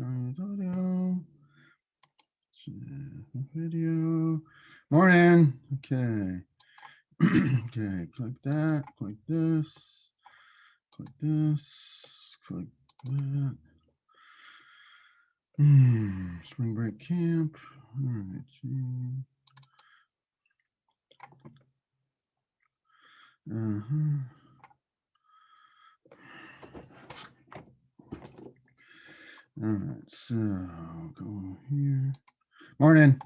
audio. Video. Morning. Okay. Okay. Click that. Click this. Click this. Click that. Spring break camp. All right. All right. So go here. Morning.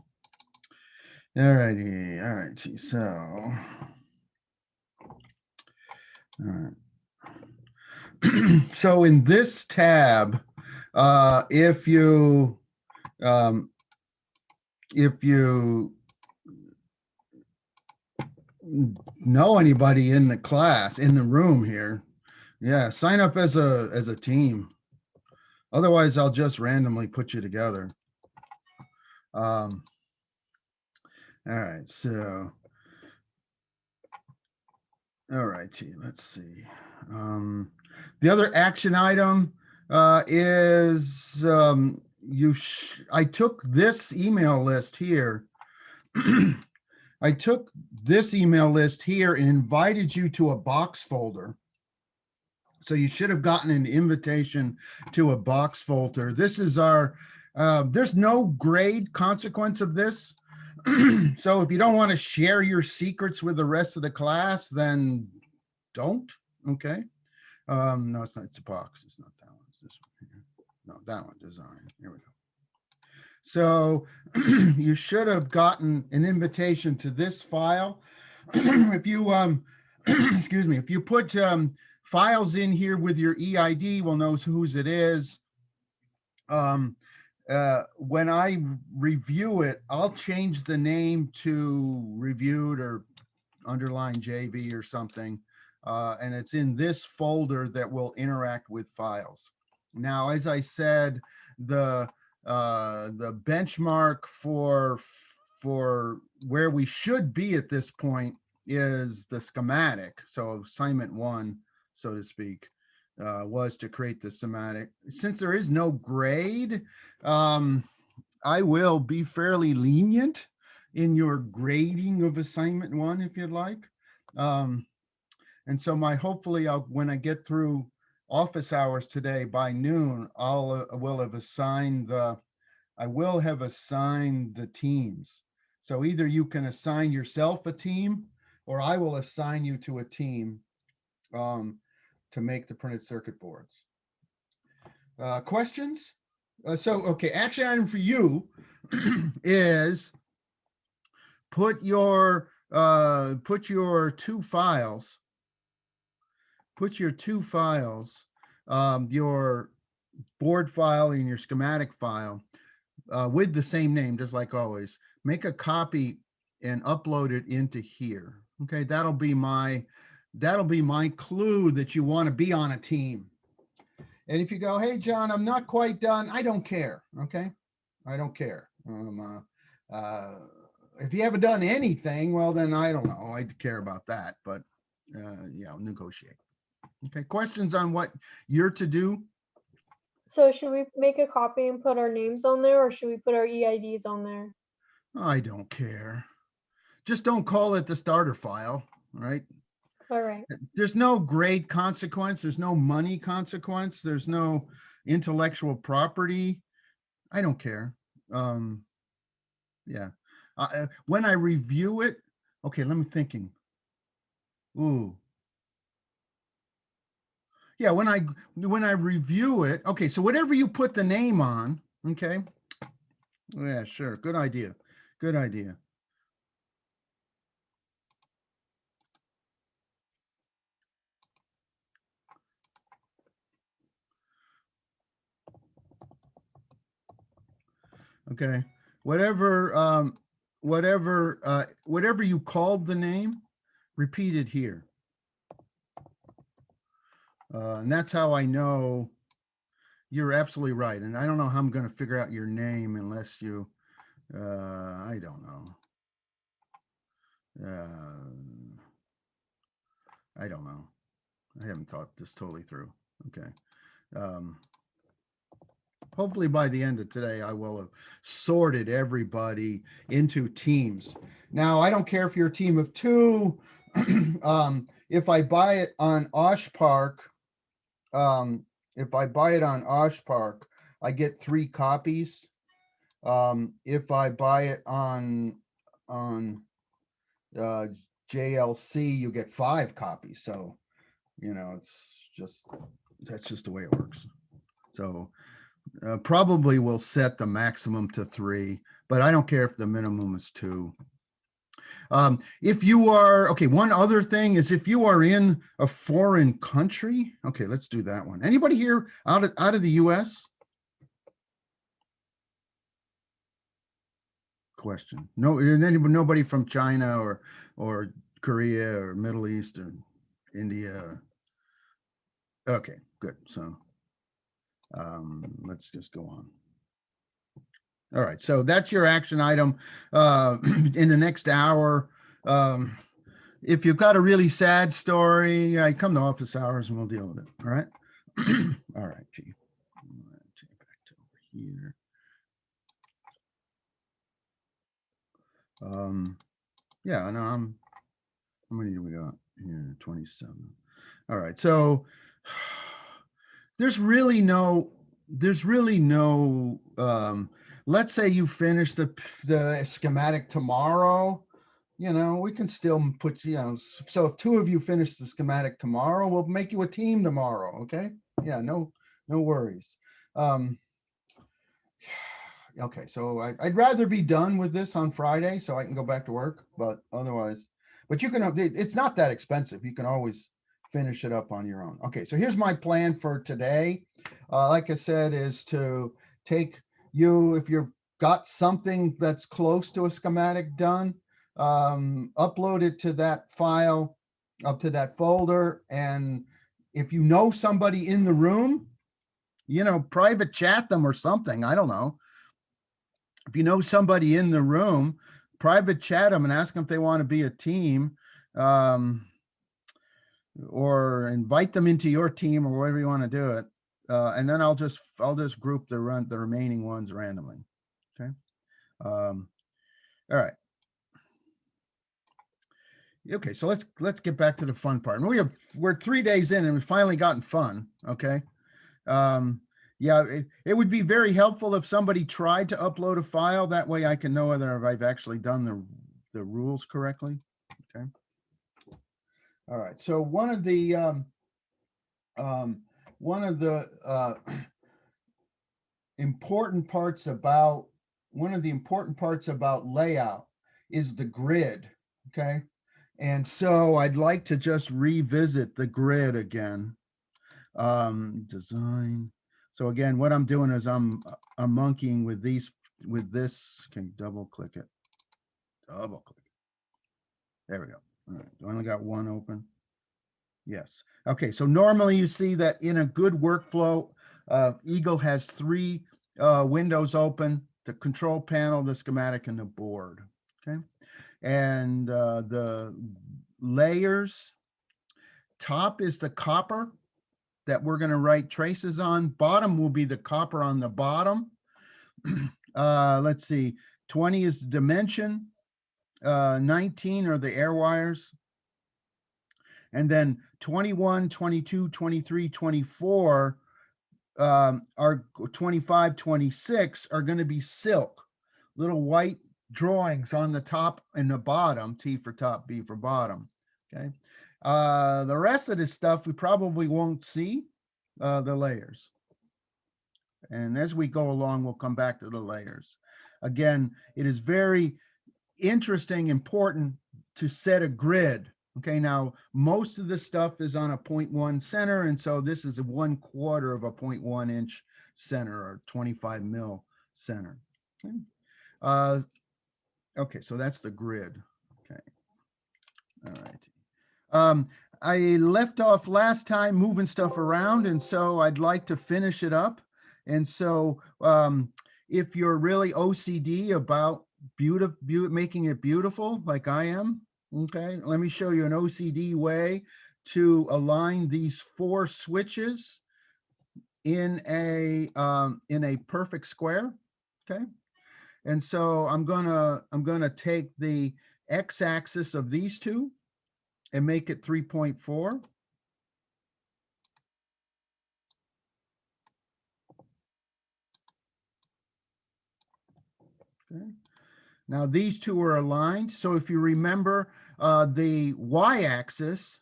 All righty. All right. So. All right. So in this tab, if you know anybody in the class, in the room here, yeah, sign up as a team. Otherwise, I'll just randomly put you together. All right, so all right, let's see. The other action item is I took this email list here. I took this email list here and invited you to a box folder. So you should have gotten an invitation to a box folder. This is our, there's no grade consequence of this. So if you don't want to share your secrets with the rest of the class, then don't, okay? No, it's not, it's a box, it's not that one, it's this one here. No, that one, design, here we go. So you should have gotten an invitation to this file. If you, excuse me, if you put files in here with your EID, we'll know whose it is. When I review it, I'll change the name to reviewed or underline JV or something. And it's in this folder that will interact with files. Now, as I said, the benchmark for where we should be at this point is the schematic. So assignment 1, so to speak, was to create the schematic. Since there is no grade, I will be fairly lenient in your grading of assignment 1, if you'd like. And so hopefully when I get through office hours today by noon, I will have assigned the teams. So either you can assign yourself a team, or I will assign you to a team to make the printed circuit boards. Questions? Okay, action item for you is put your 2 files. Put your 2 files, your board file and your schematic file, with the same name, just like always. Make a copy and upload it into here. Okay, that'll be my clue that you want to be on a team. And if you go, hey John, I'm not quite done, I don't care. Okay, I don't care. If you haven't done anything, well then I don't know. I'd care about that, but yeah, I'll negotiate. Okay, questions on what you're to do? So should we make a copy and put our names on there, or should we put our EIDs on there? I don't care. Just don't call it the starter file, right? All right. There's no grade consequence. There's no money consequence. There's no intellectual property. I don't care. Yeah. When I review it, okay, let me thinking. Ooh. Yeah, when I review it, okay, so whatever you put the name on, okay. Yeah, sure. Good idea. Good idea. Okay. Whatever you called the name, repeat it here. And that's how I know you're absolutely right. And I don't know how I'm going to figure out your name unless you, I don't know. I don't know. I haven't thought this totally through. Okay. hopefully by the end of today, I will have sorted everybody into teams. Now, I don't care if you're a team of 2. If I buy it on Oshpark, I get 3 copies. If I buy it on JLC, you get 5 copies. So, that's just the way it works. So probably we'll set the maximum to 3, but I don't care if the minimum is 2. If you are, okay, one other thing is if you are in a foreign country, okay, let's do that one. Anybody here out of the US? Question. No, nobody from China or Korea or Middle East or India. Okay, good. So let's just go on. All right, so that's your action item in the next hour. If you've got a really sad story, I come to office hours and we'll deal with it. All right. All right, Chief. Take it back to over here. Yeah, no, how many do we got here? 27. All right, so there's really no let's say you finish the schematic tomorrow, we can still put so if 2 of you finish the schematic tomorrow, we'll make you a team tomorrow. Okay. Yeah, no worries. Okay, so I'd rather be done with this on Friday so I can go back to work, but otherwise, you can, it's not that expensive. You can always finish it up on your own. Okay, so here's my plan for today. Like I said, is to take if you've got something that's close to a schematic done, upload it to that file, up to that folder. And if you know somebody in the room, private chat them or something. I don't know. If you know somebody in the room, private chat them and ask them if they want to be a team, or invite them into your team or whatever you want to do it. And then I'll just group the remaining ones randomly. Okay. All right. Okay, so let's get back to the fun part. And we're 3 days in and we've finally gotten fun. Okay. Yeah, it would be very helpful if somebody tried to upload a file. That way I can know whether I've actually done the rules correctly. Okay. All right. So one of the important parts about layout is the grid. Okay. And so I'd like to just revisit the grid again. Design. So again, what I'm doing is I'm monkeying with this. Can double click it. Double click it. There we go. All right. I only got one open. Yes. Okay. So normally you see that in a good workflow, Eagle has 3 windows open: the control panel, the schematic, and the board. Okay. And the layers, top is the copper that we're going to write traces on. Bottom will be the copper on the bottom. Let's see, 20 is the dimension, 19 are the air wires, and then 21, 22, 23, 24 are 25, 26 are going to be silk, little white drawings on the top and the bottom, T for top, B for bottom. Okay. The rest of this stuff we probably won't see, the layers. And as we go along, we'll come back to the layers. Again, it is very interesting, important to set a grid. Okay, now most of the stuff is on a 0.1 center, and so this is a 1/4 of a 0.1 inch center or 25 mil center. Okay. Okay, so that's the grid. Okay. All right. I left off last time moving stuff around, and so I'd like to finish it up. And so if you're really OCD about making it beautiful, like I am, okay, let me show you an OCD way to align these 4 switches in a perfect square. Okay. And so I'm gonna take the x-axis of these two and make it 3.4. Okay. Now these two are aligned. So if you remember, the y-axis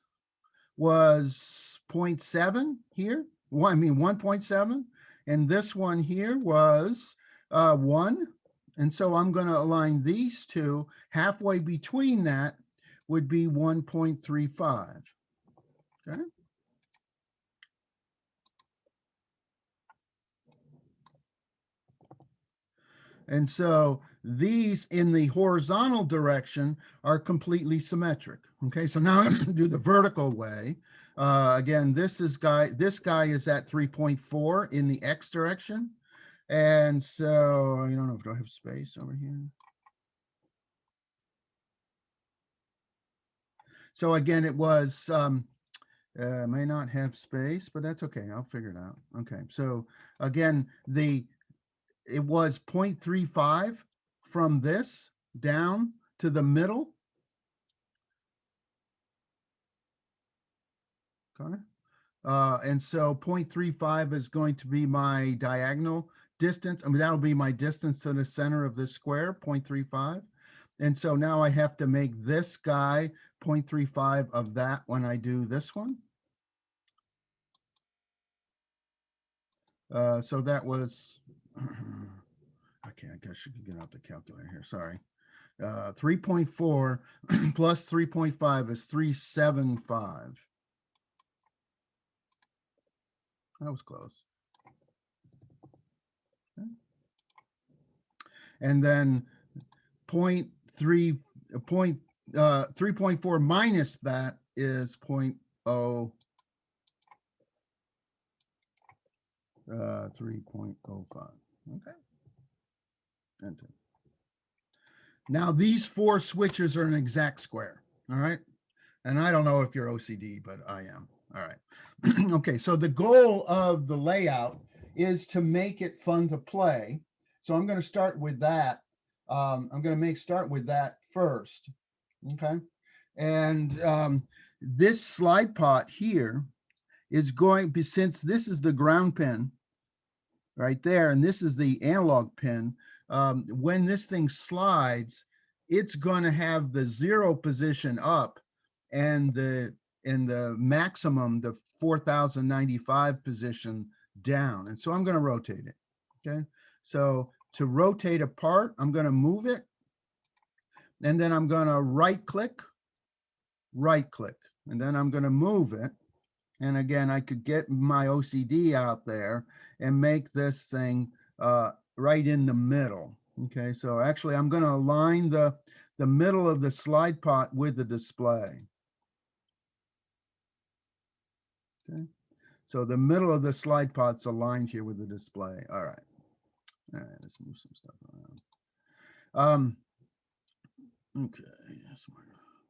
was 0.7 here. Well, I mean 1.7, and this one here was 1. And so I'm going to align these two. Halfway between that would be 1.35. Okay. And so these in the horizontal direction are completely symmetric. Okay, so now I'm going to do the vertical way. Again, this guy is at 3.4 in the x direction. And so I don't know if I have space over here. So again, it was may not have space, but that's okay. I'll figure it out. Okay, so again, it was 0.35 from this down to the middle. Okay. And so 0.35 is going to be my diagonal distance. I mean, that'll be my distance to the center of this square, 0.35. And so now I have to make this guy 0.35 of that when I do this one. So that was, okay, I guess you can get out the calculator here, sorry. 3.4 plus 3.5 is 375. That was close. Okay. And then 3.4 minus that is 0.0. 3.05. Okay. Enter. Now these 4 switches are an exact square. All right. And I don't know if you're OCD, but I am. All right. Okay. So the goal of the layout is to make it fun to play. So I'm going to start with that. I'm going to start with that first. Okay. And this slide pot here is going, since this is the ground pin right there, and this is the analog pin, when this thing slides, it's going to have the 0 position up and the maximum, the 4095 position down. And so I'm going to rotate it. Okay. So to rotate a part, I'm going to move it, and then I'm going to right click, and then I'm going to move it. And again, I could get my OCD out there and make this thing right in the middle. Okay, so actually I'm going to align the middle of the slide pot with the display. Okay, so the middle of the slide pot's aligned here with the display. All right, let's move some stuff around. Okay,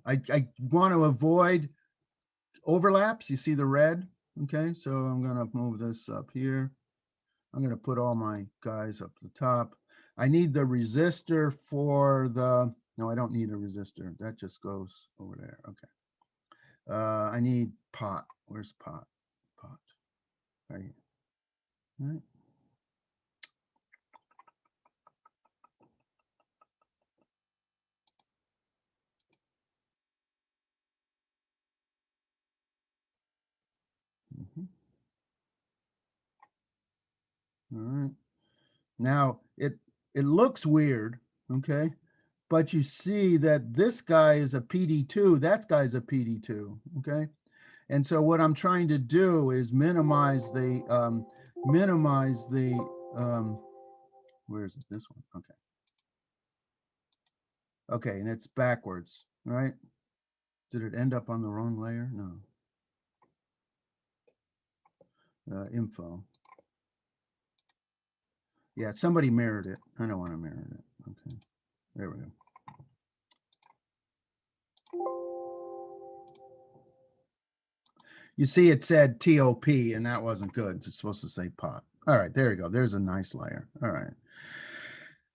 I want to avoid overlaps. You see the red? Okay, so I'm going to move this up here. I'm going to put all my guys up the top. I need the resistor for the, no, I don't need a resistor. That just goes over there. Okay. I need pot. Where's pot? Pot. Right here. All right. All right. Now it looks weird, okay? But you see that this guy is a PD2, that guy's a PD2, okay? And so what I'm trying to do is minimize the where is it? This one. Okay. Okay, and it's backwards, right? Did it end up on the wrong layer? No. Info. Yeah, somebody mirrored it. I don't want to mirror it. Okay, there we go. You see it said TOP and that wasn't good. It's supposed to say pot. All right, there you go. There's a nice layer. All right.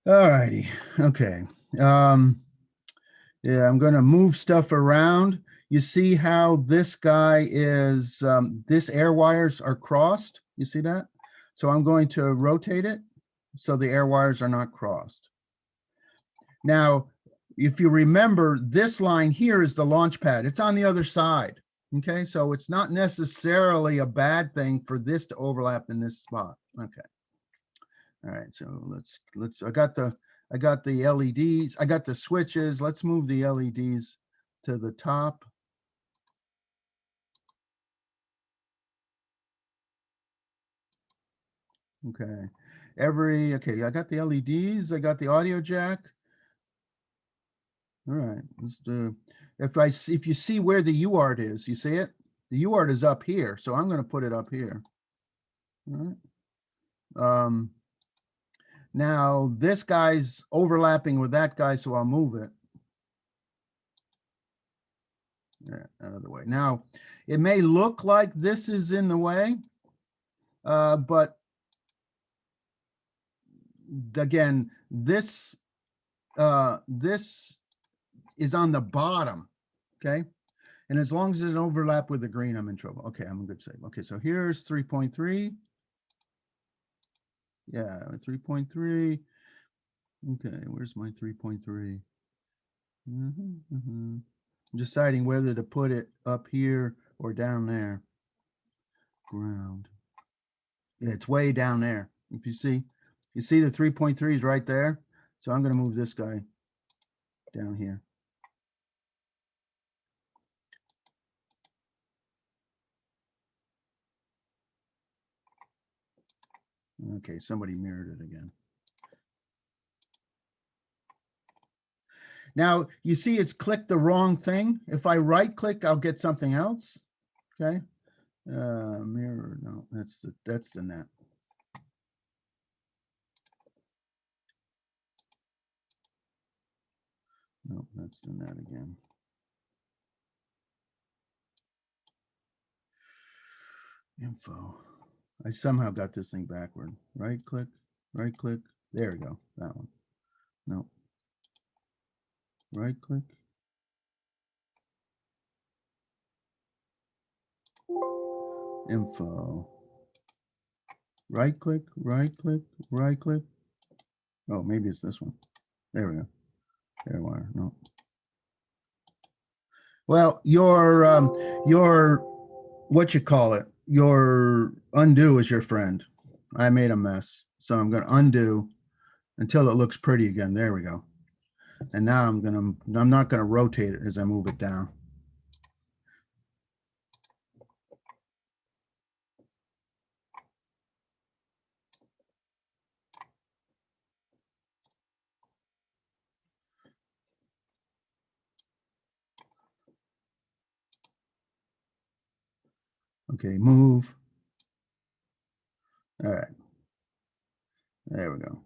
All righty. Okay. Yeah, I'm going to move stuff around. You see how this guy is, this air wires are crossed. You see that? So I'm going to rotate it so the air wires are not crossed. Now, if you remember, this line here is the launch pad. It's on the other side. Okay, so it's not necessarily a bad thing for this to overlap in this spot. Okay. All right, so let's I got the LEDs, I got the switches. Let's move the LEDs to the top. Okay. Okay, I got the LEDs, I got the audio jack. All right, let's do, if you see where the UART is, you see it? The UART is up here, so I'm going to put it up here. All right. Now this guy's overlapping with that guy, so I'll move it. Yeah, out of the way. Now, it may look like this is in the way, but again, this is on the bottom, okay? And as long as it doesn't overlap with the green, I'm in trouble. Okay, I'm in good shape. Okay, so here's 3.3. Yeah, 3.3. Okay, where's my 3.3? I'm deciding whether to put it up here or down there. Ground. Yeah, it's way down there. If you see the 3.3 is right there. So I'm going to move this guy down here. Okay, somebody mirrored it again. Now you see it's clicked the wrong thing. If I right click, I'll get something else. Okay. Mirror, no, that's the net. No, that's the net again. Info. I somehow got this thing backward. Right click. There we go. That one. No. Right click. Info. Right click. Oh, maybe it's this one. There we go. Air wire. No. Well, your what you call it, your undo is your friend. I made a mess, so I'm going to undo until it looks pretty again. There we go. And now I'm not going to rotate it as I move it down. Okay, move. All right. There we go.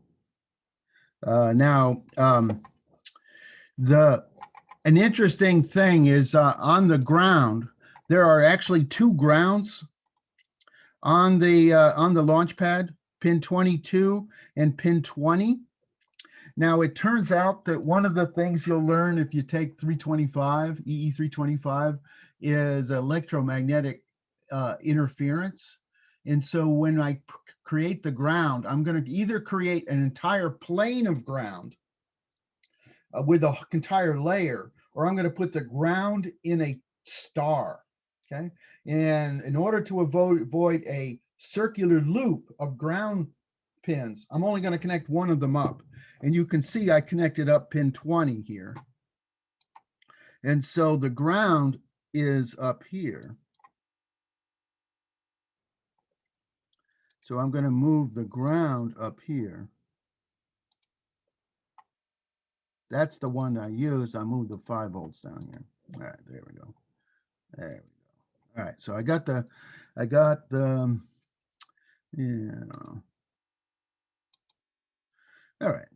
Now, an interesting thing is on the ground, there are actually two grounds on the launch pad, pin 22 and pin 20. Now, it turns out that one of the things you'll learn if you take 325, EE 325, is electromagnetic interference. And so when I create the ground, I'm going to either create an entire plane of ground with an entire layer, or I'm going to put the ground in a star. Okay. And in order to avoid a circular loop of ground pins, I'm only going to connect one of them up. And you can see I connected up pin 20 here. And so the ground is up here. So I'm going to move the ground up here. That's the one I use. I moved the 5 volts down here. All right, there we go. There we go. All right, so I got the, yeah. All right.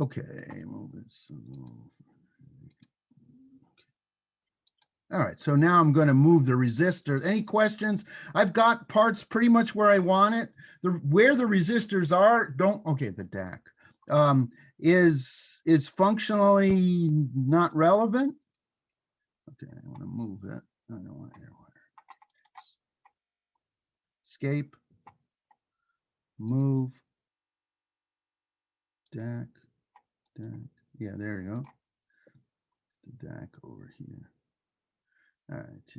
Okay, move this. All right, so now I'm going to move the resistor. Any questions? I've got parts pretty much where I want it. Where the resistors are, okay, the DAC is functionally not relevant. Okay, I want to move it. I don't want air wire. Escape, move, DAC. Yeah, there you go. The DAC over here. All right.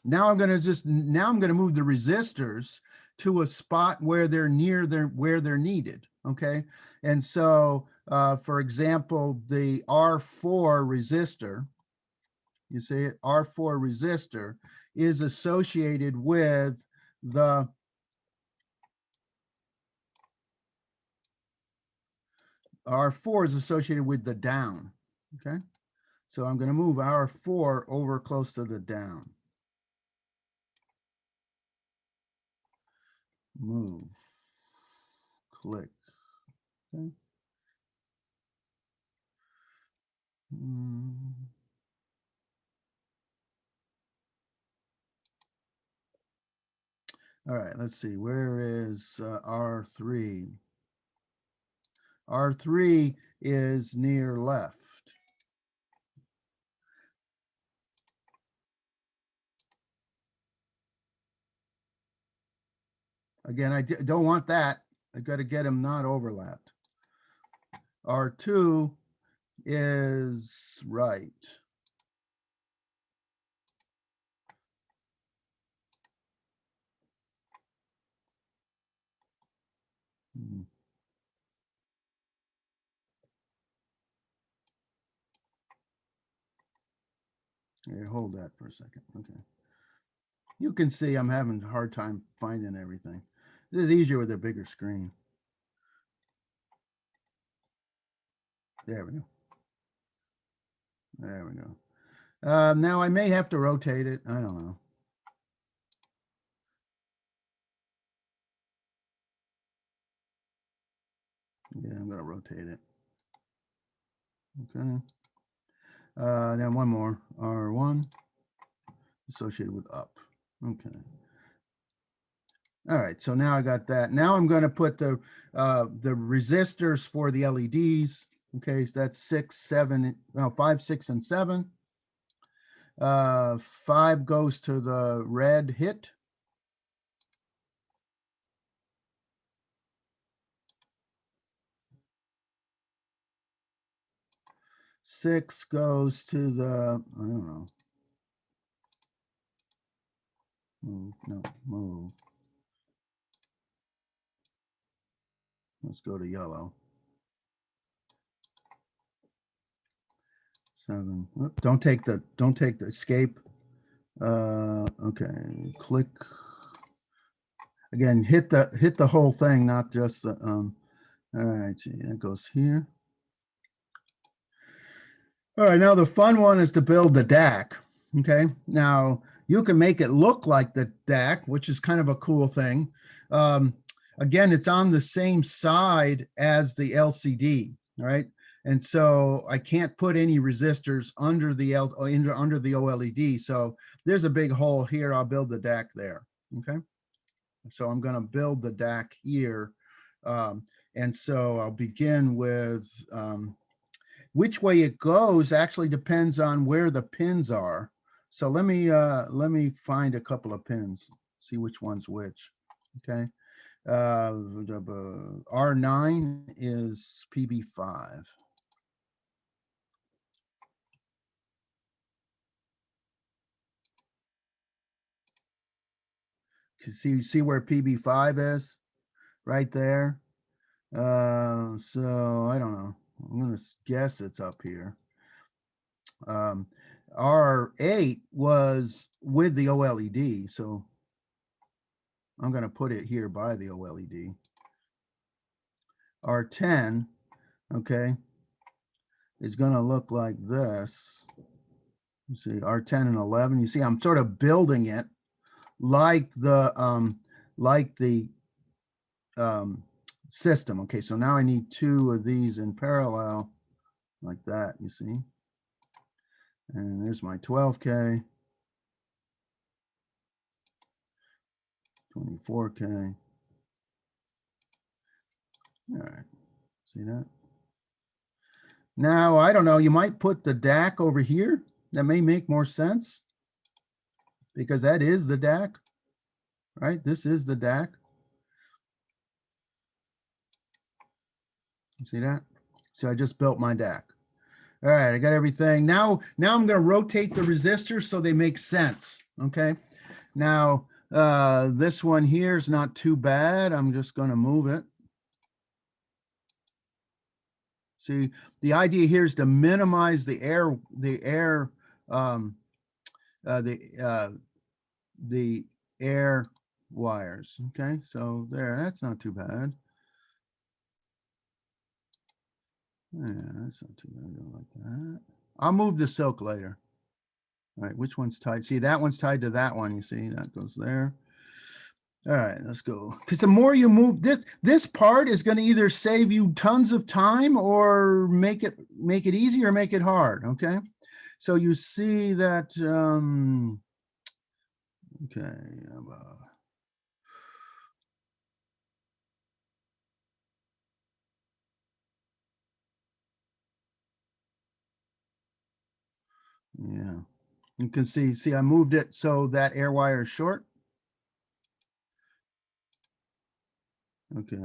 Now I'm going to move the resistors to a spot where they're where they're needed. Okay. And so, for example, the R4 resistor, you see it, R4 resistor is associated with the R4 is associated with the down. Okay. So I'm going to move R4 over close to the down. Move, click. Okay. All right, let's see. Where is R3? R3 is near left. Again, I don't want that. I got to get them not overlapped. R2 is right. Here, hold that for a second. Okay. You can see I'm having a hard time finding everything. This is easier with a bigger screen. There we go. There we go. Now I may have to rotate it. I don't know. Yeah, I'm going to rotate it. Okay. Then one more, R1, associated with up. Okay. All right, so now I got that. Now I'm going to put the resistors for the LEDs. Okay, so that's 5, 6, and 7. 5 goes to the red hit. 6 goes to the, I don't know. Move. Let's go to yellow. 7. Don't take the escape. Okay, click. Again, hit the whole thing, not just the all right, see, that goes here. All right, now the fun one is to build the DAC. Okay, now you can make it look like the DAC, which is kind of a cool thing. Again, it's on the same side as the LCD, right? And so I can't put any resistors under the under the OLED. So there's a big hole here. I'll build the DAC there. Okay. So I'm going to build the DAC here. And so I'll begin with which way it goes actually depends on where the pins are. So let me find a couple of pins, see which one's which. Okay. R9 is PB5. See where PB5 is? Right there. So I don't know. I'm going to guess it's up here. R8 was with the OLED, so I'm going to put it here by the OLED. R10, okay, is going to look like this. You see, R10 and 11. You see, I'm sort of building it like the system. Okay, so now I need 2 of these in parallel, like that. You see. And there's my 12K, 24K. All right, see that? Now, I don't know, you might put the DAC over here. That may make more sense because that is the DAC, right? This is the DAC. See that? So I just built my DAC. All right, I got everything. Now I'm going to rotate the resistors so they make sense. Okay. Now, this one here is not too bad. I'm just going to move it. See, the idea here is to minimize the air wires. Okay, so there, that's not too bad. Yeah, that's not too bad. I don't like that. I'll move the silk later. All right, which one's tied? See, that one's tied to that one. You see, that goes there. All right, let's go. Because the more you move, this part is going to either save you tons of time or make it easy or make it hard. Okay, so you see that. Okay. Yeah, you can see I moved it so that air wire is short. Okay.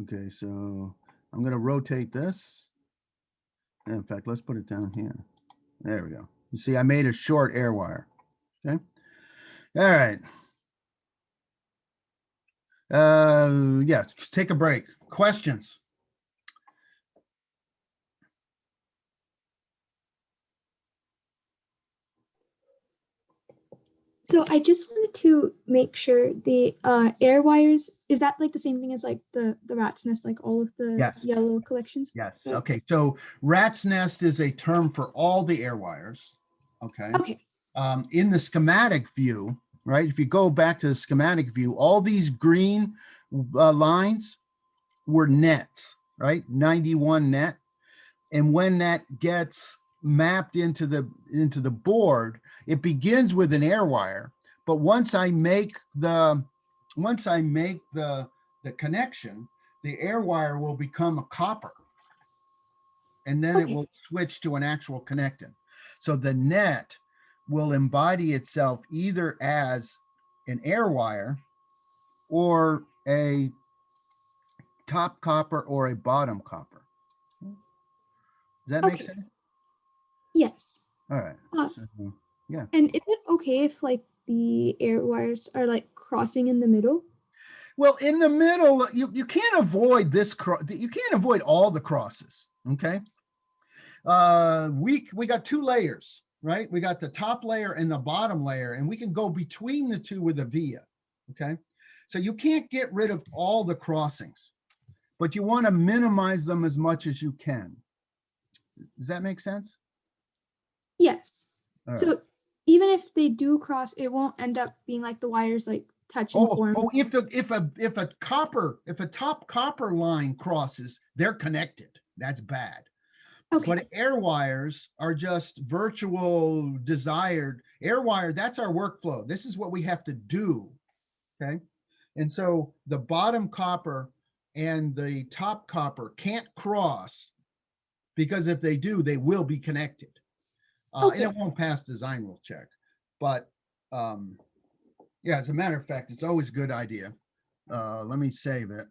Okay, so I'm going to rotate this. In fact, let's put it down here. There we go. You see, I made a short air wire. Okay. All right. Yeah, take a break. Questions? So I just wanted to make sure the air wires, is that like the same thing as like the rat's nest, like all of the Yes. yellow collections? Yes. Okay. So rat's nest is a term for all the air wires. Okay. Okay. In the schematic view, right? If you go back to the schematic view, all these green lines were nets, right? 91 net. And when that gets mapped into the board, it begins with an air wire. But once I make the connection, the air wire will become a copper. And then it will switch to an actual connectant. So the net will embody itself either as an air wire or a top copper or a bottom copper. Does that make sense? Yes. All right. So, yeah. And is it okay if like the air wires are like crossing in the middle? Well, in the middle, you can't avoid this. You can't avoid all the crosses. Okay. We got two layers, right? We got the top layer and the bottom layer, and we can go between the two with a via. Okay. So you can't get rid of all the crossings, but you want to minimize them as much as you can. Does that make sense? Yes. All So right. even if they do cross, it won't end up being like the wires like touch and form. If a top copper line crosses, they're connected. That's bad. Okay. But air wires are just virtual desired air wire. That's our workflow. This is what we have to do. Okay. And so the bottom copper and the top copper can't cross, because if they do, they will be connected. And it won't pass design rule check. But yeah, as a matter of fact, it's always a good idea. Let me save it.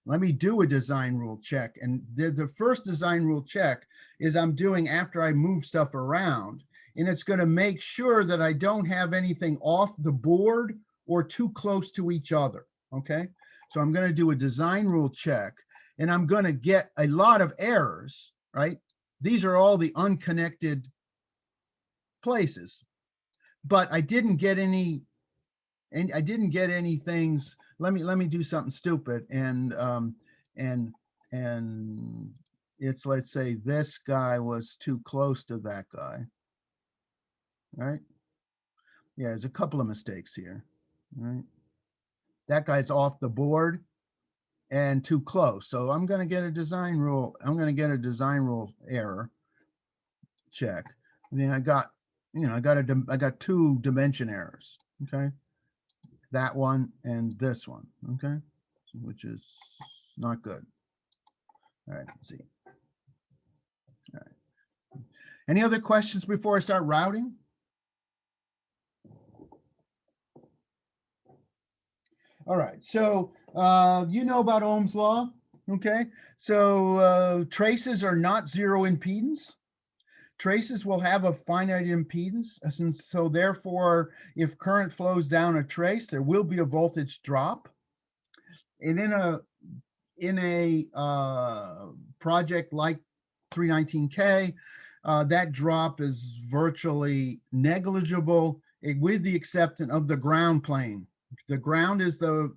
Let me do a design rule check. And the first design rule check is I'm doing after I move stuff around. And it's going to make sure that I don't have anything off the board or too close to each other. Okay. So I'm going to do a design rule check, and I'm going to get a lot of errors, right? These are all the unconnected places, but I didn't get any, and I didn't get any things. Let me do something stupid. And it's, let's say this guy was too close to that guy. All right. Yeah, there's a couple of mistakes here. All right. That guy's off the board and too close. So I'm going to get a design rule. I'm going to get a design rule error check. And then I got, I got two dimension errors. Okay. That one and this one. Okay. Which is not good. All right. Let's see. All right. Any other questions before I start routing? All right, so you know about Ohm's law, okay? So traces are not zero impedance. Traces will have a finite impedance, and so therefore, if current flows down a trace, there will be a voltage drop. And in a project like 319K, that drop is virtually negligible, with the exception of the ground plane. The ground is the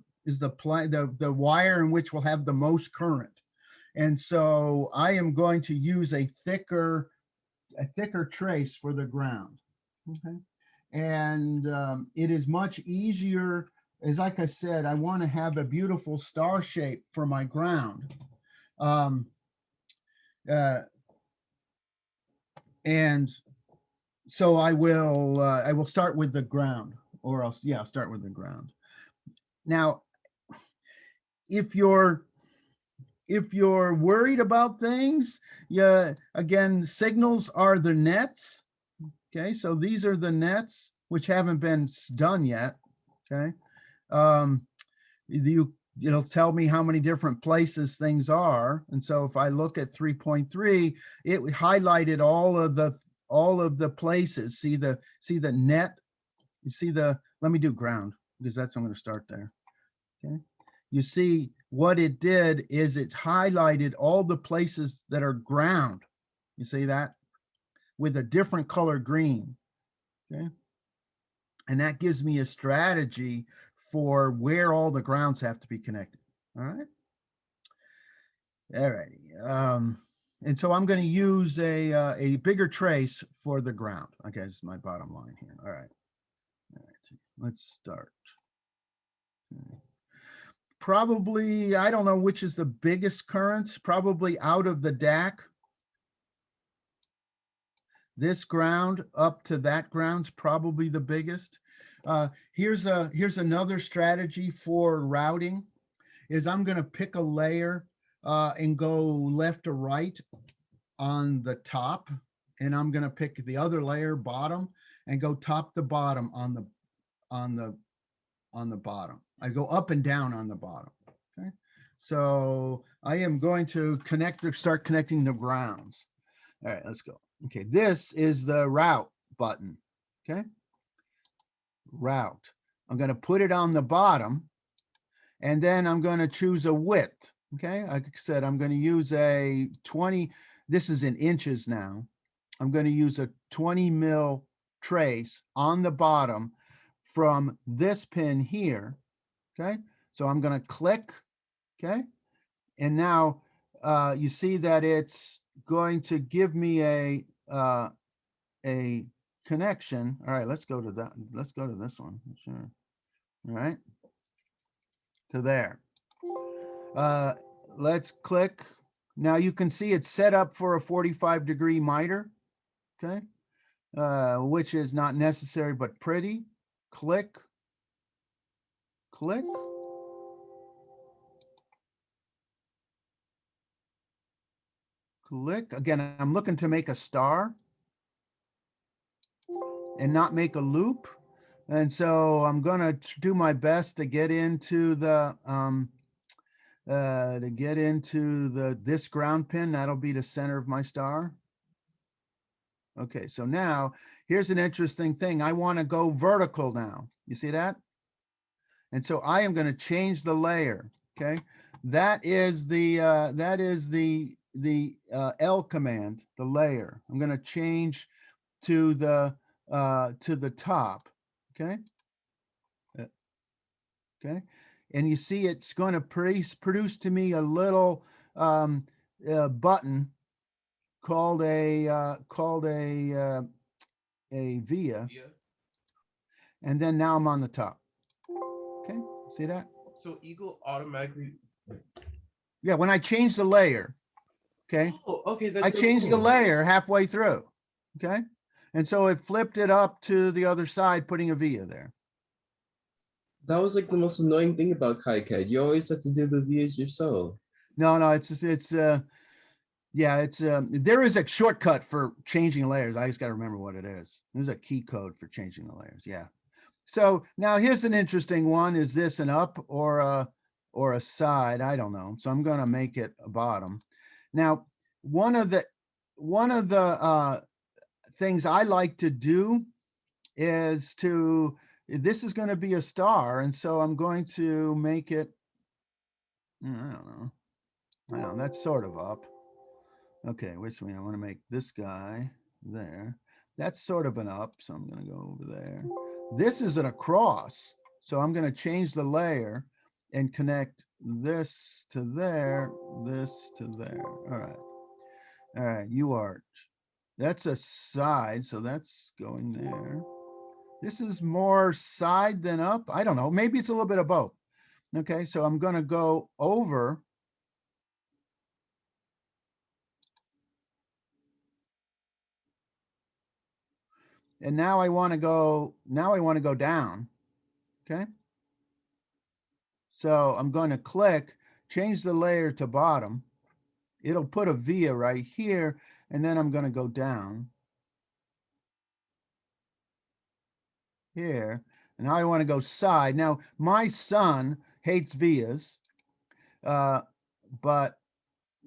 wire in which will have the most current. And so I am going to use a thicker trace for the ground. Okay. And it is much easier, as like I said, I want to have a beautiful star shape for my ground. And so I will start with the ground, or else, yeah, I'll start with the ground. Now, if you're worried about things, yeah, again, signals are the nets. Okay, so these are the nets which haven't been done yet. Okay, it'll tell me how many different places things are, and so if I look at 3.3, it highlighted all of the places. See the net. You see the. Let me do ground, because that's I'm going to start there. Okay, you see what it did is it highlighted all the places that are ground. You see that with a different color green. Okay, and that gives me a strategy for where all the grounds have to be connected. All right. All righty. And so I'm going to use a bigger trace for the ground. Okay, this is my bottom line here. All right. All right. Let's start. Okay. Probably, I don't know which is the biggest current, probably out of the DAC. This ground up to that ground's probably the biggest. Here's another strategy for routing, is I'm going to pick a layer and go left or right on the top, and I'm going to pick the other layer bottom and go top to bottom on the bottom. I go up and down on the bottom. Okay, so I am going to start connecting the grounds. All right, let's go. Okay, this is the route button. Okay, route. I'm going to put it on the bottom, and then I'm going to choose a width. Okay, like I said, I'm going to use a 20. This is in inches now. I'm going to use a 20 mil trace on the bottom from this pin here. Okay, so I'm going to click. Okay, and now you see that it's going to give me a connection. All right, let's go to that. Let's go to this one. Sure. All right, to there. Let's click. Now you can see it's set up for a 45-degree miter. Okay, which is not necessary but pretty. Click. Click. Click. Again, I'm looking to make a star and not make a loop. And so I'm going to do my best to get into the this ground pin. That'll be the center of my star. Okay, so now here's an interesting thing. I want to go vertical now. You see that? And so I am going to change the layer. Okay, that is the L command, the layer. I'm going to change to the top. Okay. Okay, and you see it's going to produce to me a little button called a via, And then now I'm on the top. Okay, see that? So Eagle automatically. Yeah, when I change the layer, okay, Oh, okay. That's I so changed the cool. layer halfway through, okay? And so it flipped it up to the other side, putting a via there. That was like the most annoying thing about KiCad. You always have to do the views yourself. No, there is a shortcut for changing layers. I just got to remember what it is. There's a key code for changing the layers. Yeah. So now here's an interesting one. Is this an up or a side? I don't know. So I'm going to make it a bottom. Now, one of the things I like to do is this is going to be a star. And so I'm going to make it, I don't know, that's sort of up. Okay, which means I want to make this guy there. That's sort of an up, so I'm going to go over there. This is an across, so I'm going to change the layer and connect this to there, this to there. All right, you arch. That's a side, so that's going there. This is more side than up. I don't know. Maybe it's a little bit of both. Okay, so I'm going to go over. And now I want to go down. Okay. So I'm going to click, change the layer to bottom. It'll put a via right here, and then I'm going to go down here. And now I want to go side. Now, my son hates vias, but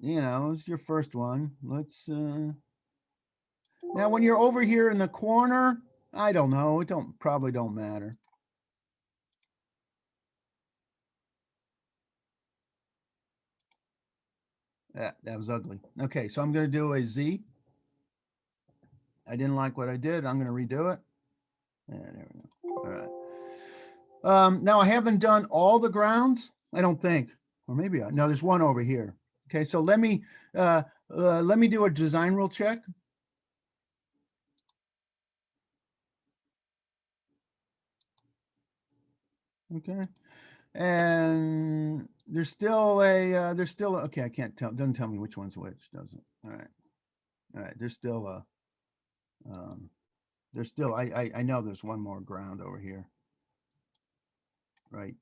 it's your first one. Let's now when you're over here in the corner, I don't know, it probably don't matter. That was ugly. Okay, so I'm going to do a Z. I didn't like what I did. I'm going to redo it. Yeah, there we go. All right. Now I haven't done all the grounds, I don't think, or maybe no, there's one over here. Okay, so let me do a design rule check. Okay, and there's still okay. I can't tell. Doesn't tell me which one's which, does it? All right. There's still I know there's one more ground over here. Right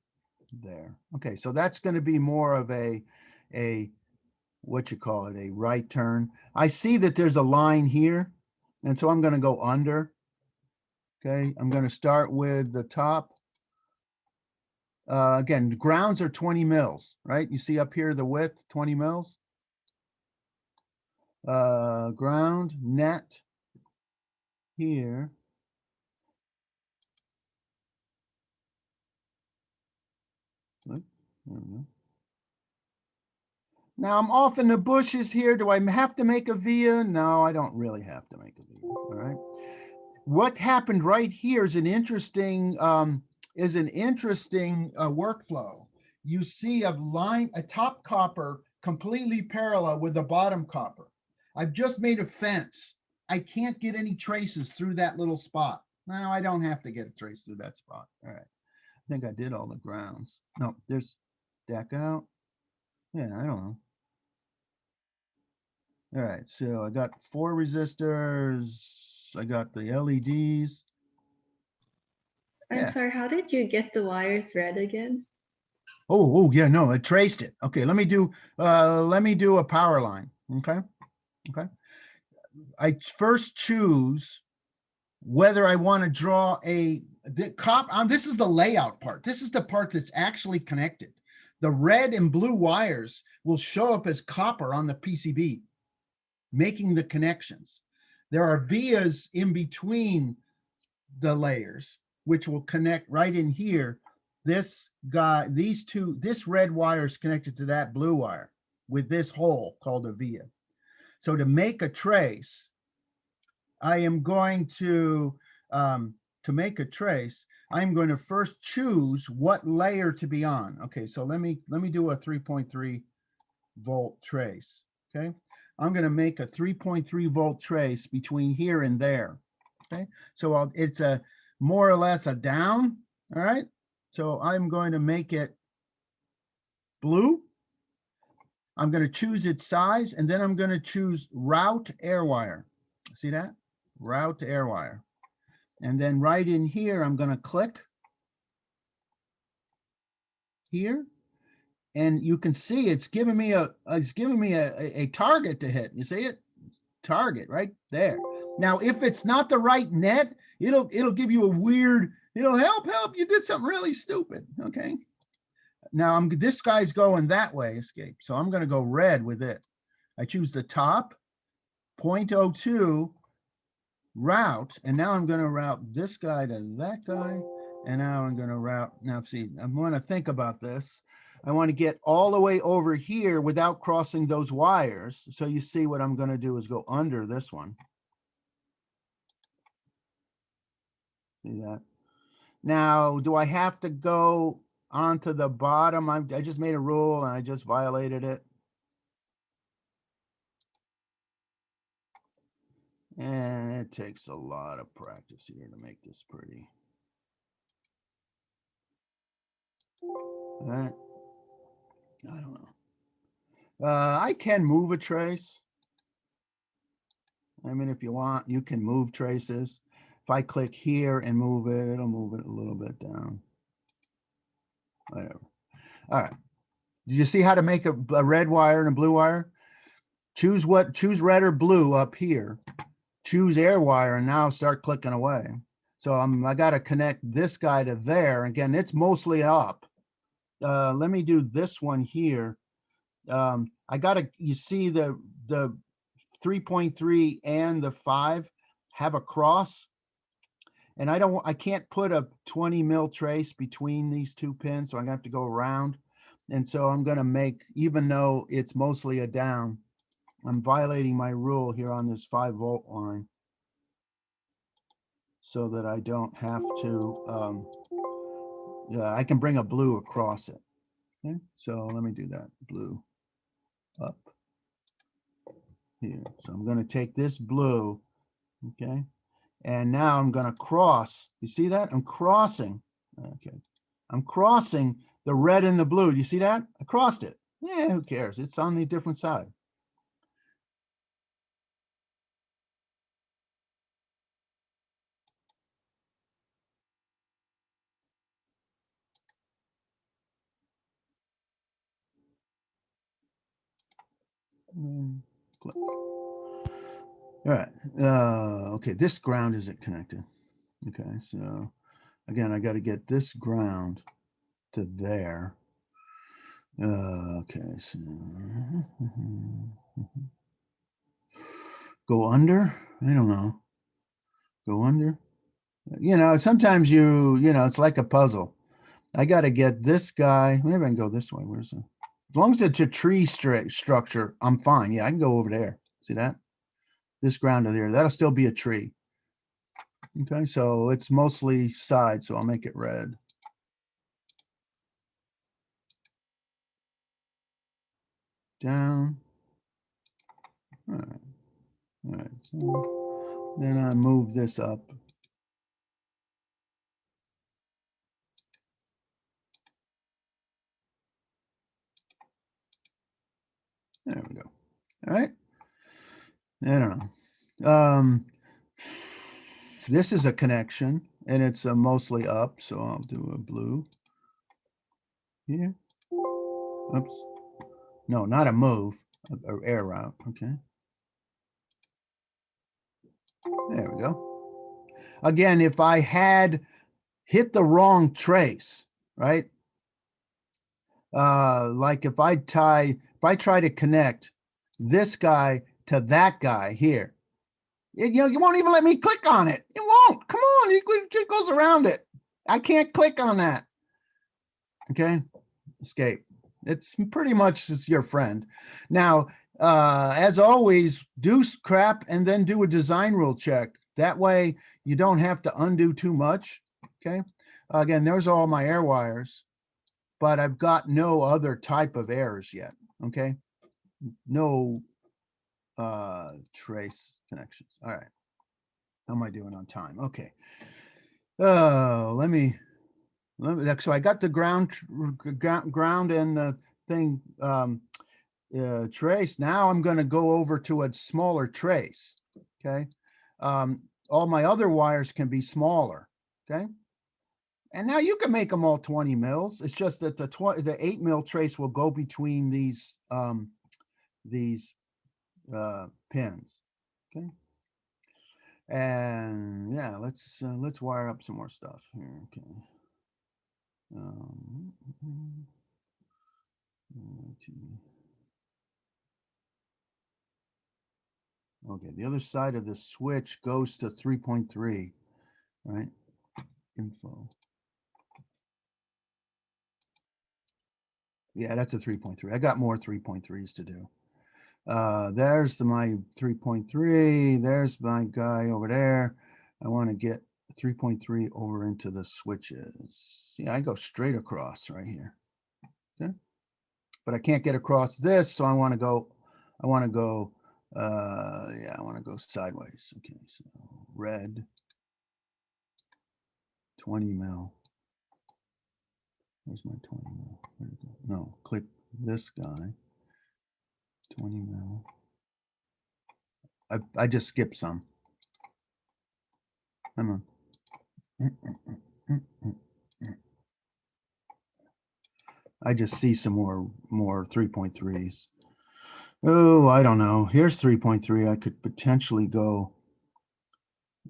there. Okay, so that's going to be more of a what you call it, a right turn. I see that there's a line here, and so I'm going to go under. Okay, I'm going to start with the top. Again, the grounds are 20 mils, right? You see up here the width, 20 mils. Ground net here. There we go. Now I'm off in the bushes here. Do I have to make a via? No, I don't really have to make a via. All right. What happened right here is an interesting workflow. You see a top copper completely parallel with the bottom copper. I've just made a fence. I can't get any traces through that little spot. No, I don't have to get a trace through that spot. All right. I think I did all the grounds. No, there's deck out. Yeah, I don't know. All right, so I got 4 resistors. I got the LEDs. I'm sorry, how did you get the wires red again? Oh yeah, no, I traced it. Okay, let me do a power line. Okay. I first choose whether I want to draw this is the layout part. This is the part that's actually connected. The red and blue wires will show up as copper on the PCB, making the connections. There are vias in between the layers, which will connect right in here. This red wire is connected to that blue wire with this hole called a via. So to make a trace, I am going to make a trace, I'm going to first choose what layer to be on. Okay, so let me do a 3.3 volt trace. Okay, I'm going to make a 3.3 volt trace between here and there. Okay, so it's a more or less a down. All right. So I'm going to make it blue. I'm going to choose its size, and then I'm going to choose route airwire. See that? Route airwire. And then right in here, I'm going to click here. And you can see it's giving me a target to hit. You see it? Target right there. Now, if it's not the right net, it'll give you a weird, help, you did something really stupid. Okay. Now this guy's going that way, escape. So I'm going to go red with it. I choose the top 0.02 route, and now I'm going to route this guy to that guy. And now I'm going to route, now see, I'm going to think about this. I want to get all the way over here without crossing those wires. So you see what I'm going to do is go under this one. See that? Now, do I have to go onto the bottom? I just made a rule and I just violated it. And it takes a lot of practice here to make this pretty. All right. I don't know. I can move a trace. I mean, if you want, you can move traces. If I click here and move it, it'll move it a little bit down. Whatever. All right. Did you see how to make a red wire and a blue wire? Choose red or blue up here. Choose air wire and now start clicking away. So I got to connect this guy to there. Again, it's mostly up. Let me do this one here. You see the 3.3 and the 5 have a cross, and I can't put a 20 mil trace between these two pins, so I'm gonna have to go around. And so I'm gonna make, even though it's mostly a down, I'm violating my rule here on this 5-volt line so that I don't have to, I can bring a blue across it. Okay, so let me do that. Blue up here. So I'm going to take this blue, okay, and now I'm going to cross. You see that? I'm crossing. Okay, I'm crossing the red and the blue. Do you see that? I crossed it. Yeah, who cares? It's on the different side. Click. All right. Okay, this ground isn't connected. Okay, so again, I got to get this ground to there. Okay, so go under. I don't know. Go under. Sometimes it's like a puzzle. I got to get this guy. Maybe I can go this way. Where's the? As long as it's a tree structure, I'm fine. Yeah, I can go over there. See that? This ground to there. That'll still be a tree. Okay, so it's mostly side, so I'll make it red. Down. All right. All right. So then I move this up. There we go. All right. I don't know. This is a connection and it's mostly up. So I'll do a blue here. Oops. No, not a move, or air route. Okay. There we go. Again, if I had hit the wrong trace, right? Like if I try to connect this guy to that guy here, you won't even let me click on it. It won't. Come on, it just goes around it. I can't click on that. Okay, escape. It's pretty much just your friend. Now, as always, do crap and then do a design rule check. That way you don't have to undo too much. Okay. Again, there's all my air wires, but I've got no other type of errors yet. Okay. No trace connections. All right. How am I doing on time? Okay. Oh, so I got the ground and the thing trace. Now I'm going to go over to a smaller trace. Okay. All my other wires can be smaller. Okay. And now you can make them all 20 mils. It's just that the 8 mil trace will go between these pins. Okay. And yeah, let's wire up some more stuff here. Okay. Okay, the other side of the switch goes to 3.3, right? Info. Yeah, that's a 3.3. I got more 3.3s to do. There's my 3.3. There's my guy over there. I want to get 3.3 over into the switches. Yeah, I go straight across right here. Okay. But I can't get across this, so I want to go sideways. Okay, so red 20 mil. Where's my 20 mil? Where'd it go? No, click this guy. 20 mil. I just skipped some. Come on. I just see some more 3.3s. Oh, I don't know. Here's 3.3. I could potentially go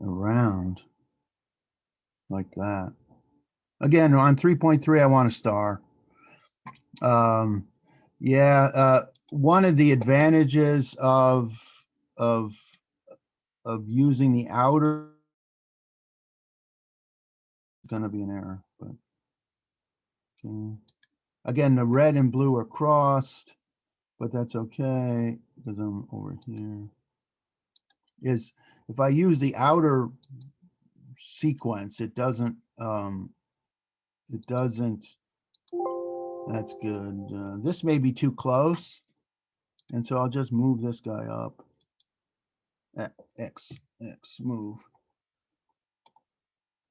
around like that. Again, on 3.3, I want a star. Yeah, one of the advantages of using the outer is going to be an error, but okay. Again, the red and blue are crossed, but that's okay because I'm over here. Is if I use the outer sequence, it doesn't. That's good. This may be too close, and so I'll just move this guy up. X move.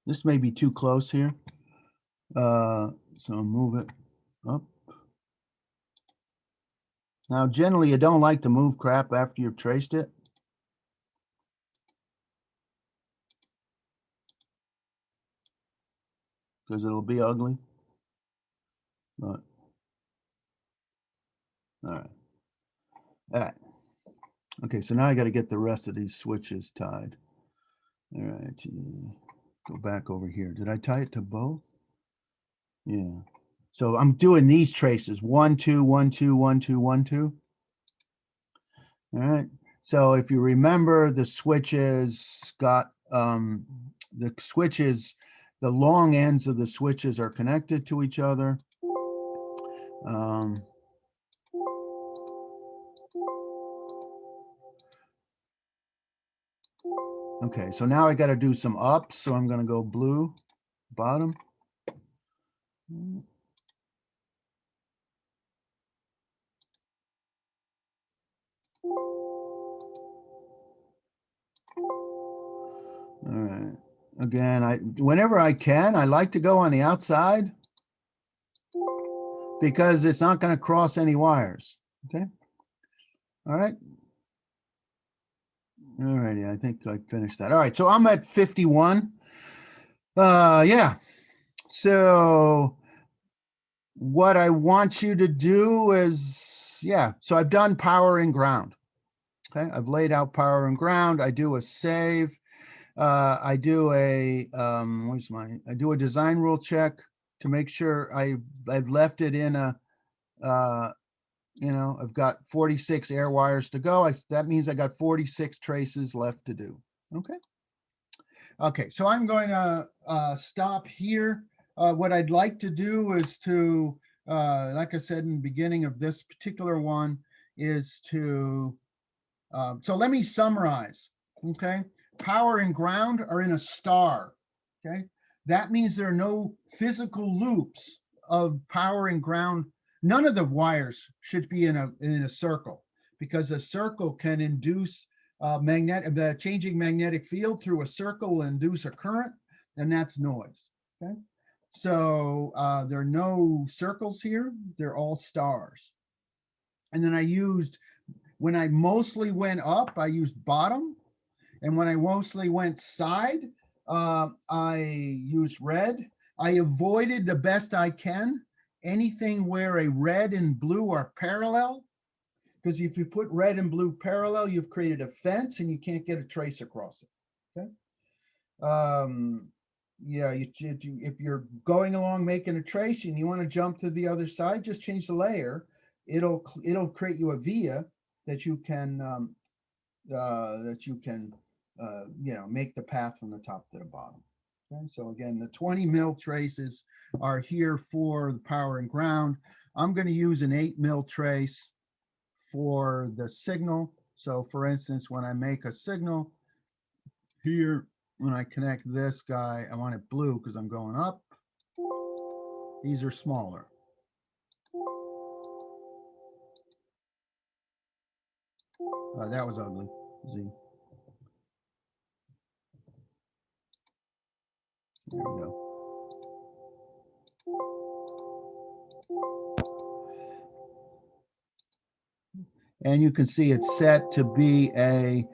This may be too close here, so move it up. Now, generally, you don't like to move crap after you've traced it. Because it'll be ugly. But, all right. All right. Okay, so now I got to get the rest of these switches tied. All right, go back over here. Did I tie it to both? Yeah. So I'm doing these traces, 1, 2, 1, 2, 1, 2, 1, 2. All right. So if you remember, the switches got the long ends of the switches are connected to each other. Okay, so now I got to do some ups. So I'm going to go blue bottom. All right. Again, whenever I can, I like to go on the outside because it's not going to cross any wires. Okay. All right. All righty. I think I finished that. All right. So I'm at 51. Yeah. So what I want you to do is, yeah. So I've done power and ground. Okay. I've laid out power and ground. I do a save. I do a I do a design rule check to make sure I've left it in a I've got 46 air wires to go. That means I got 46 traces left to do. Okay, so I'm going to stop here. What I'd like to do is to, like I said in the beginning of this particular one, is to, so let me summarize, okay? Power and ground are in a star, okay? That means there are no physical loops of power and ground. None of the wires should be in a circle because a circle can induce changing magnetic field through a circle will induce a current. and that's noise, okay? So there are no circles here, they're all stars. And then I used, when I mostly went up, I used bottom. And when I mostly went side, I used red. I avoided the best I can anything where a red and blue are parallel. Because if you put red and blue parallel, you've created a fence and you can't get a trace across it, okay? Yeah, if you're going along making a trace and you want to jump to the other side, just change the layer. It'll create you a via that you can make the path from the top to the bottom. Okay, so again, the 20 mil traces are here for the power and ground. I'm going to use an 8 mil trace for the signal. So for instance, when I make a signal here, when I connect this guy, I want it blue because I'm going up. These are smaller. That was ugly. Z. There we go. And you can see it's set to be a,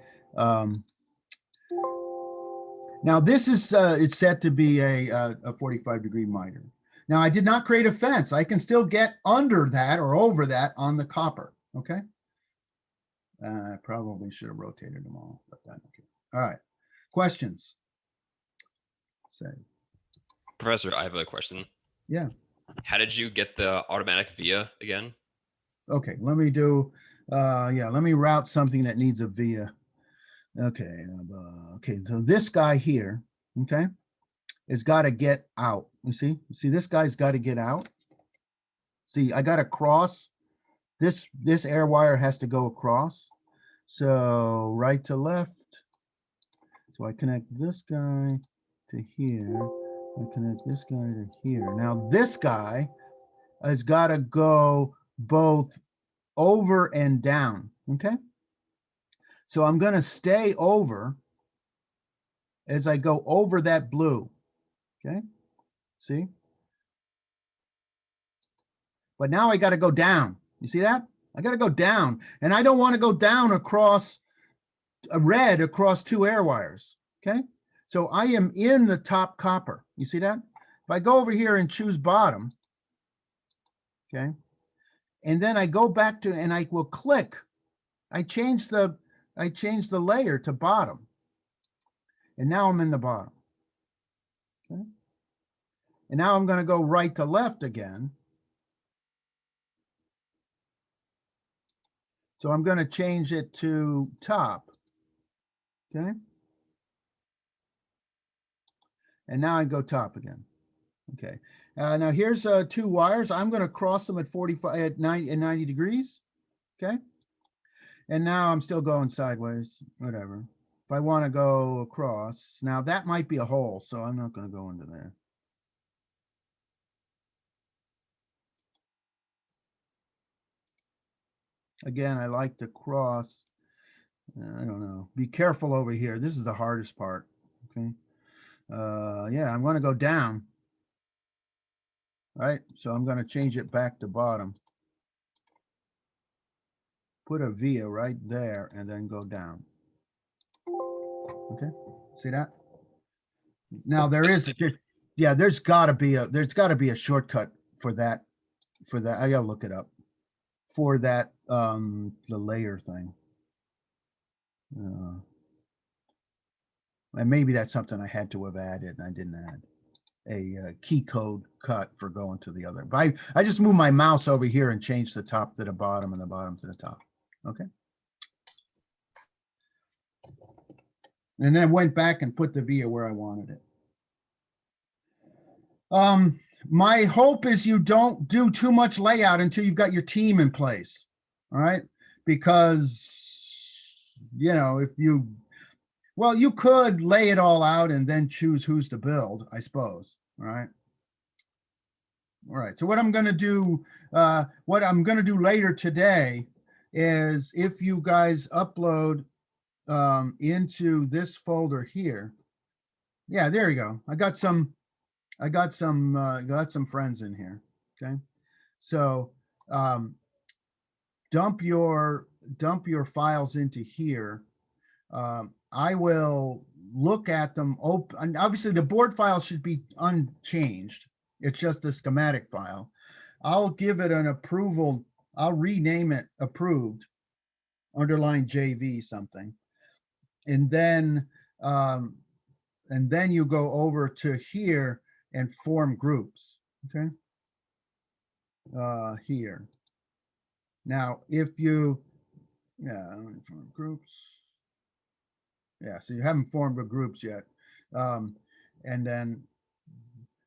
now this is, it's set to be a 45-degree miter. Now I did not create a fence. I can still get under that or over that on the copper, okay? I probably should have rotated them all, but that's okay. All right, questions? Say. Professor, I have a question. Yeah. How did you get the automatic via again? Okay, let me do, let me route something that needs a via. Okay, okay, so this guy here, okay, has got to get out. You see this guy's got to get out. See, I got to cross. This air wire has to go across. So right to left. So I connect this guy to here. I connect this guy to here. Now this guy has got to go both over and down, okay? So I'm going to stay over as I go over that blue, okay? See? But now I got to go down. You see that? I got to go down, and I don't want to go down across a red across two air wires, okay? So I am in the top copper. You see that? If I go over here and choose bottom, okay? And then I go back to, and I will click. I change the layer to bottom. And now I'm in the bottom. Okay. And now I'm going to go right to left again. So I'm going to change it to top. Okay. And now I go top again. Okay. Now here's 2 wires. I'm going to cross them at 45 at 90 degrees. Okay. And now I'm still going sideways, whatever. If I want to go across, now that might be a hole, so I'm not going to go into there. Again, I like to cross. I don't know. Be careful over here. This is the hardest part. Okay. Yeah, I'm going to go down. Right. So I'm going to change it back to bottom. Put a via right there and then go down. Okay. See that? Now there is, yeah, there's got to be a shortcut for that. I gotta look it up. For that, the layer thing. And maybe that's something I had to have added and I didn't add. A key code cut for going to the other. But I just moved my mouse over here and changed the top to the bottom and the bottom to the top. Okay. And then went back and put the via where I wanted it. My hope is you don't do too much layout until you've got your team in place. All right. Because, you know, if you, well, you could lay it all out and then choose who's to build, I suppose. All right. All right. So what I'm going to do later today is if you guys upload into this folder here, Yeah, there you go. I got some friends in here. Okay. So dump your files into here. I will look at them open. And obviously the board file should be unchanged. It's just a schematic file. I'll give it an approval. I'll rename it approved, underline JV something. And then you go over to here and form groups. Okay. Here. Now, if you, form groups. Yeah, so you haven't formed the groups yet. And then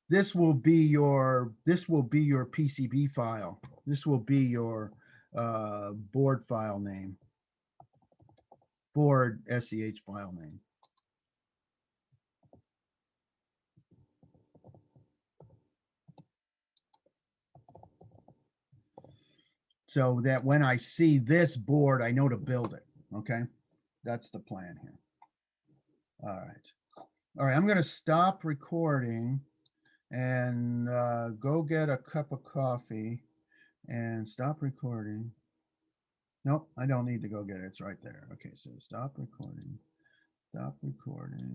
this will be your PCB file. This will be your board file name. Board SEH file name. So that when I see this board, I know to build it. Okay. That's the plan here. All right. All right. I'm going to stop recording and go get a cup of coffee and stop recording. Nope, I don't need to go get it. It's right there. Okay. So stop recording. Stop recording.